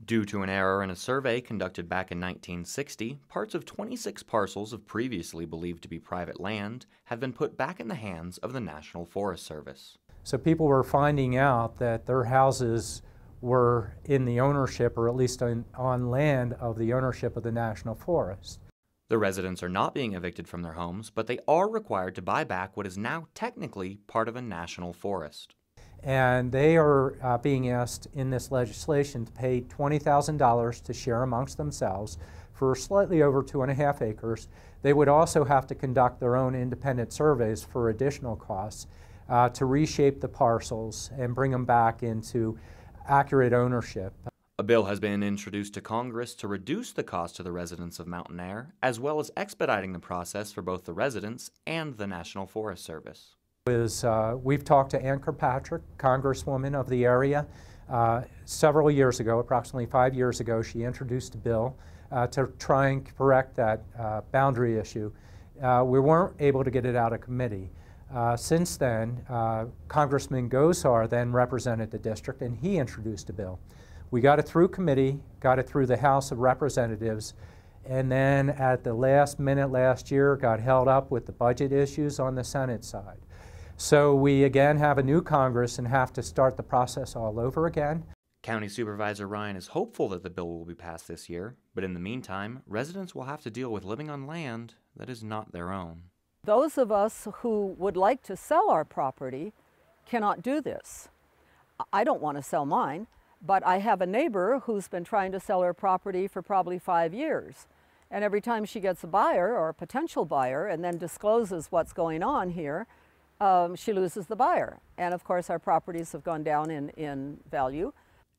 Due to an error in a survey conducted back in 1960, parts of 26 parcels of previously believed to be private land have been put back in the hands of the National Forest Service. So people were finding out that their houses were in the ownership, or at least on land of the ownership of the National Forest. The residents are not being evicted from their homes, but they are required to buy back what is now technically part of a national forest. And they are being asked in this legislation to pay $20,000 to share amongst themselves for slightly over 2.5 acres. They would also have to conduct their own independent surveys for additional costs to reshape the parcels and bring them back into accurate ownership. A bill has been introduced to Congress to reduce the cost to the residents of Mountainaire, as well as expediting the process for both the residents and the National Forest Service. We've talked to Ann Kirkpatrick, Congresswoman of the area. Several years ago, approximately 5 years ago, she introduced a bill to try and correct that boundary issue. We weren't able to get it out of committee. Since then, Congressman Gosar then represented the district, and he introduced a bill. We got it through committee, got it through the House of Representatives, and then at the last minute last year got held up with the budget issues on the Senate side. So we again have a new Congress and have to start the process all over again. County Supervisor Ryan is hopeful that the bill will be passed this year, but in the meantime, residents will have to deal with living on land that is not their own. Those of us who would like to sell our property cannot do this. I don't want to sell mine, but I have a neighbor who's been trying to sell her property for probably 5 years. And every time she gets a buyer or a potential buyer and then discloses what's going on here, she loses the buyer. And of course, our properties have gone down in value.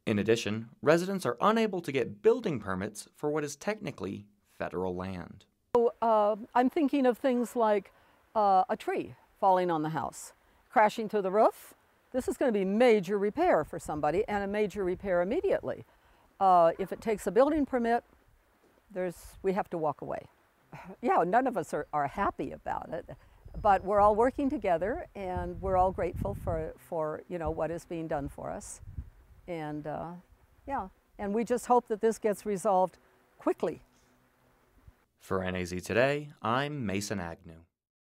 In addition, residents are unable to get building permits for what is technically federal land. So, I'm thinking of things like a tree falling on the house, crashing through the roof. This is going to be major repair for somebody, and a major repair immediately. If it takes a building permit, we have to walk away. Yeah, none of us are happy about it, but we're all working together, and we're all grateful for what is being done for us. And yeah, and we just hope that this gets resolved quickly. For NAZ Today, I'm Mayson Agnew.